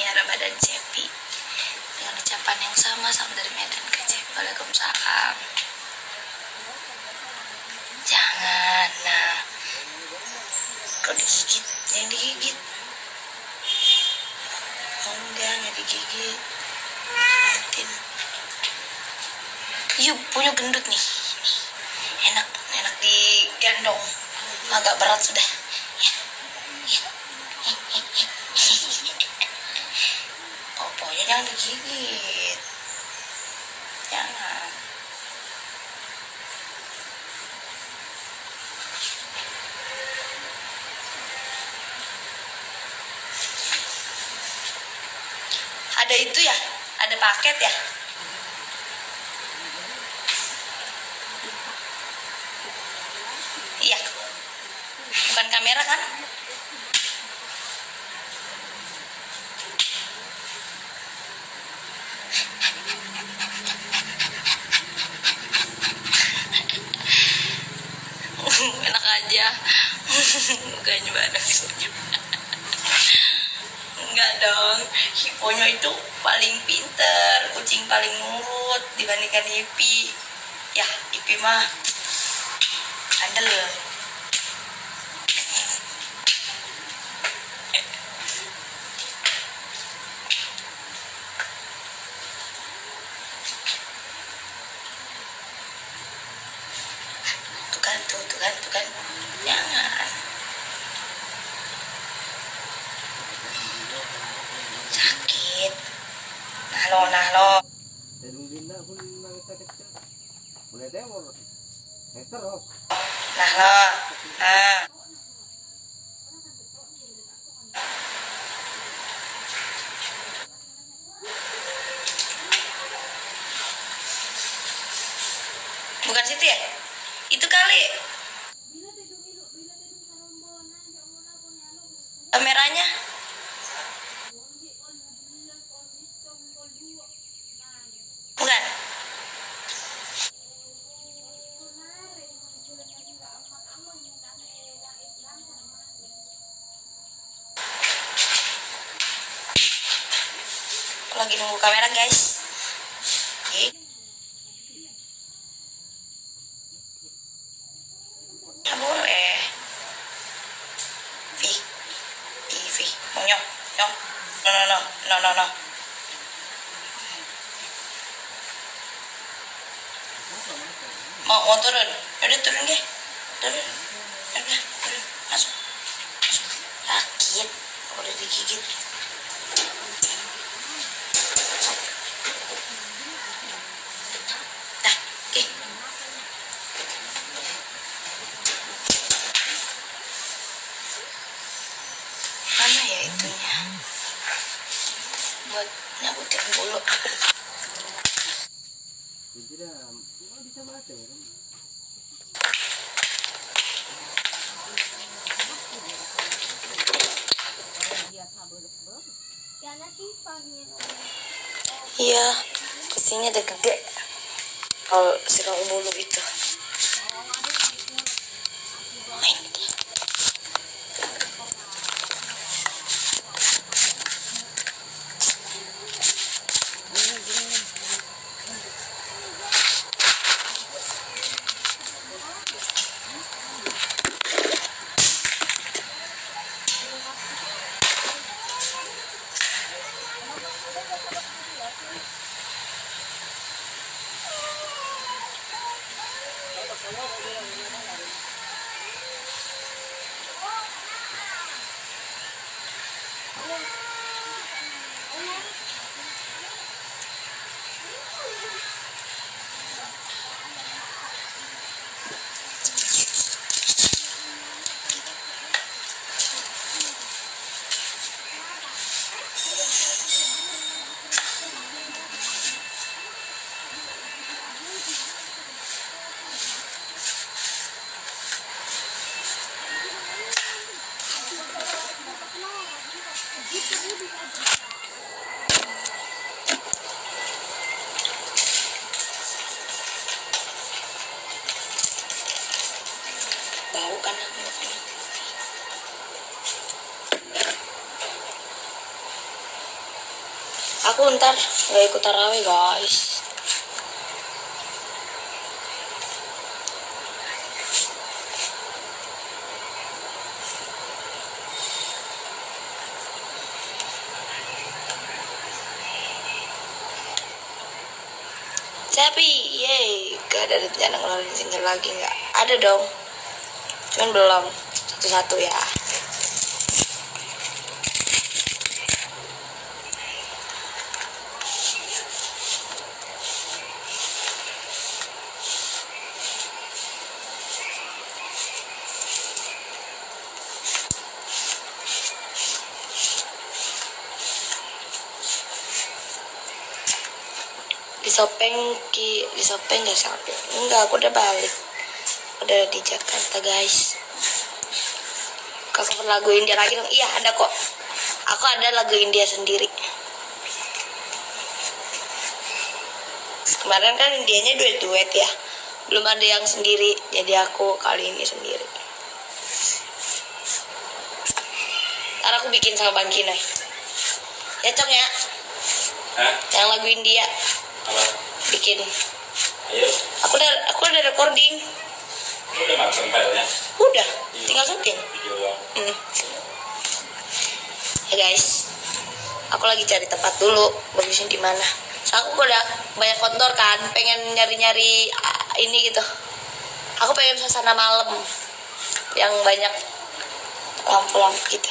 ya Ramadan Cepi. Dengan ucapan yang sama dari Medan ke Cepi. Waalaikumsalam. Jangan, nah. Kok digigit? Yang digigit. Oh enggak digigit. Liatin. Yuk, punya gendut nih. Enak digendong. Agak berat sudah. Pokoknya jangan digigit. Jangan. Ada itu ya? Ada paket ya? Iya. Bukan kamera kan? Enak aja. Bukannya badak sih. Enggak dong. Hiponya itu paling pinter, kucing paling nurut dibandingkan Ipi. Ya, Ipi mah andel. Tuh kan. Jangan. Sakit. Nah lo. Nah lo. Nah. Bukan situ ya? Itu kali. Kameranya. Bukan. Lagi nunggu kamera guys. Nggak boleh. Vi, mau nyok. No. Mau turun. Udah turun deh. Turun. Masuk. Sakit. Udah digigit. Mana ya itunya? Buat nyabutin bulu. Iya, kucingnya ada gede. Kalau silang bulu gitu. Bau kan aku. Aku ntar nggak ikut tarawih guys. Tapi, yeay, gak ada rencana ngeluarin single lagi nggak? Ada dong, cuman belum satu-satu ya. Di Sopeng gak sampai. Enggak, aku udah balik. Udah di Jakarta guys. Cover lagu India lagi dong. Iya ada kok. Aku ada lagu India sendiri. Kemarin kan Indianya duet ya. Belum ada yang sendiri. Jadi aku kali ini sendiri. Ntar aku bikin sama Bang Kinoy. Ya Cong ya. Hah? Yang lagu India. Apa? Bikin. Ayo. Aku udah recording. Lu udah masang filenya? Udah, tinggal syuting. Video doang. Ya guys, aku lagi cari tempat dulu bagusnya di mana. Soalnya aku udah banyak kotor kan, pengen nyari-nyari ini gitu. Aku pengen suasana malam yang banyak lampu-lampu gitu.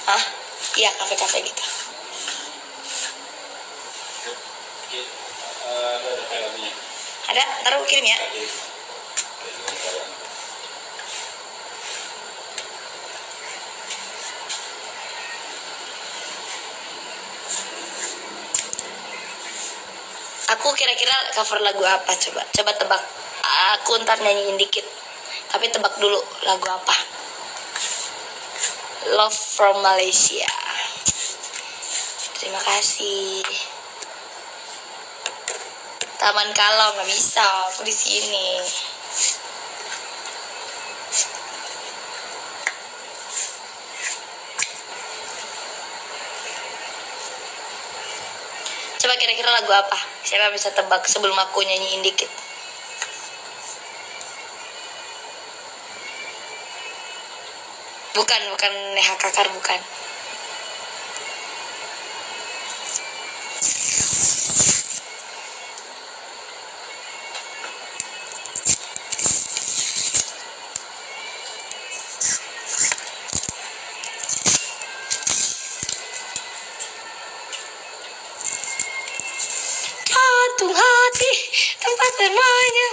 Hah? Iya, kafe-kafe gitu. Ada filenya. Ada, ntar aku kirim ya. Aku kira-kira cover lagu apa coba? Coba tebak. Aku ntar nyanyiin dikit. Tapi tebak dulu lagu apa. Love from Malaysia. Terima kasih. Taman Kalau nggak bisa, aku di sini. Coba kira-kira lagu apa? Siapa bisa tebak sebelum aku nyanyiin dikit? Bukan Neha Kakar, bukan. Jantung hati tempat bermainnya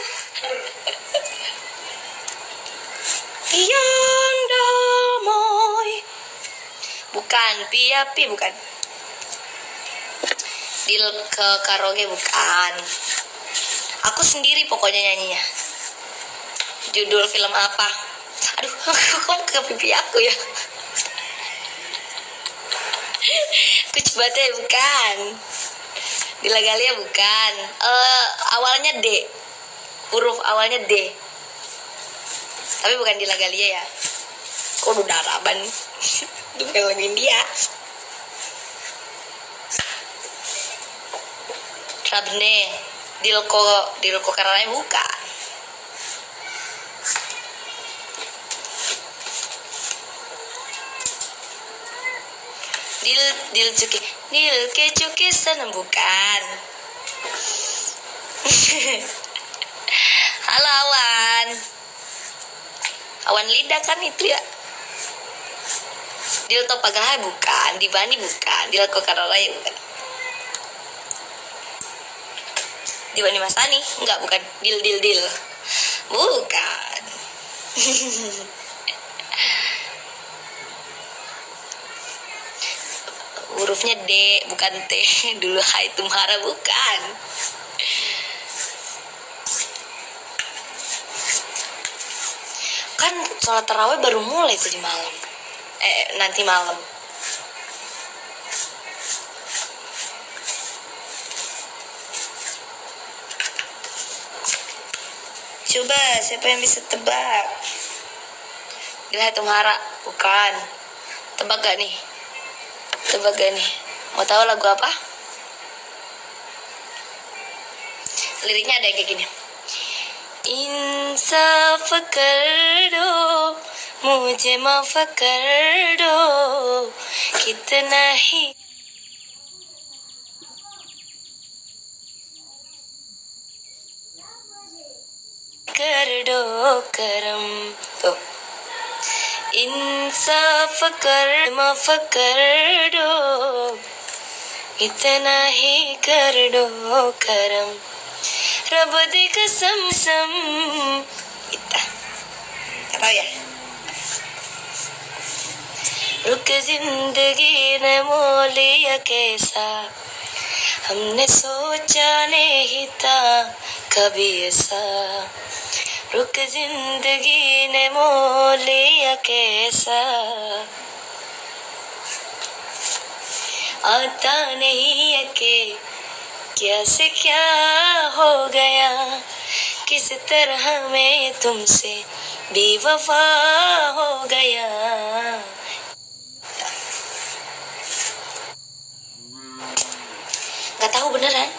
yang damai. Bukan, Piapi bukan. Deal ke karaoke bukan. Aku sendiri pokoknya nyanyinya. Judul film apa? Aduh, kok ke pipi aku ya? Kucbate bukan. Dila Galia bukan. Awalnya D. Huruf awalnya D. Tapi bukan Dila Galia ya. Kok udah Araban. Itu bukan lagu India. Rabne. Dilko Karana bukan. Dil ke sana bukan. Halo Awan Lidah kan itu ya. Dil Topagahai bukan, Dibani bukan, Dil Kokararaya bukan. Dibani Masani enggak, bukan. Dil bukan. Hurufnya D bukan T. Dulu Hai Tumhara bukan. Kan sholat tarawih baru mulai tadi malam. Nanti malam. Coba siapa yang bisa tebak? Hai Tumhara bukan. Tebak gak nih? Tebak gak nih? Mau tahu lagu apa? Liriknya ada yang kayak gini. इंसाफ कर दो मुझे माफ कर दो कितना ही कर दो करम तो इंसाफ कर माफ कर दो इतना ही कर दो करम रब दी कसम सम kita nggak tahu ya. रुक जिंदगी ने मोल लिया कैसा हमने सोचा नहीं था कभी ऐसा रुक जिंदगी ने मोल लिया कैसा आता नहीं है कि क्या से क्या हो गया किस तरह मैं तुमसे बेवफा हो गया. Gak tahu beneran.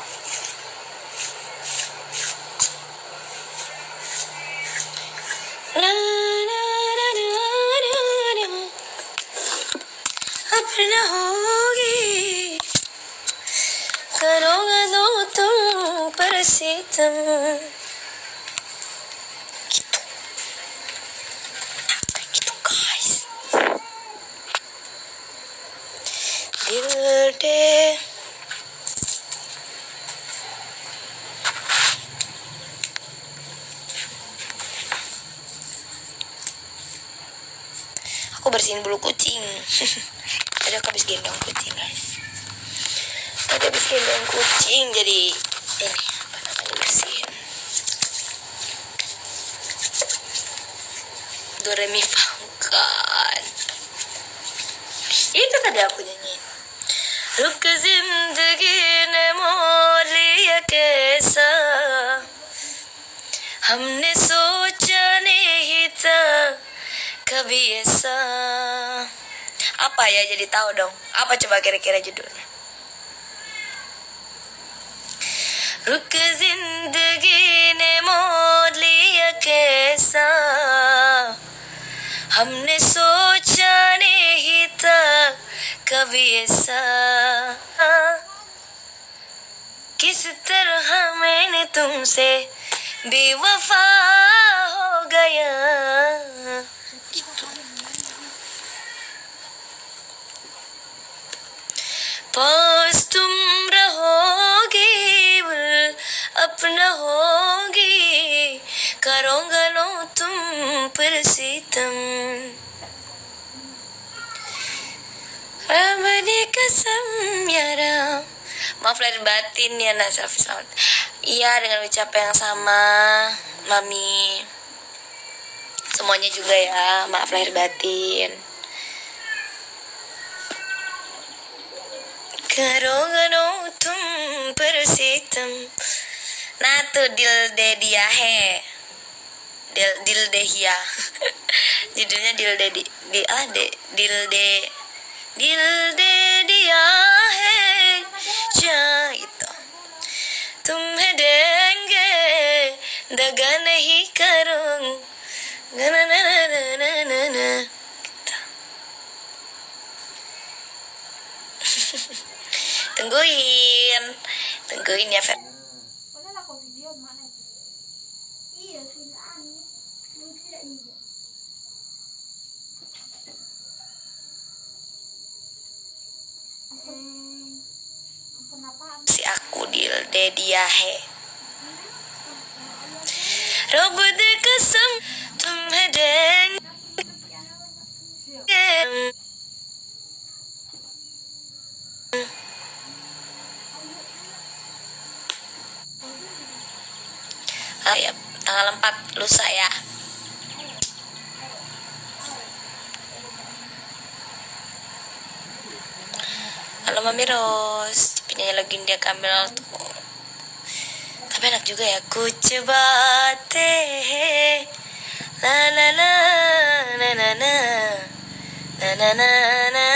Apa hogi करोगे दो तुम पर सितम gitu guys. Dil deh aku bersihin bulu kucing. Tadi aku habis gendong kucing guys. Tadi habis gendong kucing jadi ini apa namanya bersihin. Do re mi fa bukan. Itu tadi aku nyanyiin. रुक जिंदगी ने मोल लिया कैसा हमने सोचा नहीं था कभी ऐसा. Apa ya, jadi tahu dong. Apa coba kira-kira judulnya? रुक जिंदगी ने मोल लिया कैसा हमने सोचा नहीं था कभी ऐसा किस तरह मैंने तुमसे बेवफा हो गया. पास तुम रहोगे अपना होगी करूँगा लो तुम पर सितम रब दी कसम ya Ram. Maaf lahir batin ya Nak Selfie selamat. Iya, dengan ucapan yang sama Mami. Semuanya juga ya, maaf lahir batin. करोगे नो तुम पर सितम. Nah tuh dil de dia he. Dil de hia. Judulnya dil de dil de dia है क्या itu. तुम्हें देंगे दगा नहीं करूँगा na na na na na na na. Tungguin ya Fer. Wala ko video mana itu? Iya, sudah mungkin tidak ini. Kenapa? Si aku dil de dia he. रब दे कसम तुम्हें देंगे. Ya, tanggal 4 lusa ya. Halo Mami Ros, penyanyi lagi dia Kamil tuh. Tapi enak juga ya. Kuch baate hai la la la na na na na na na na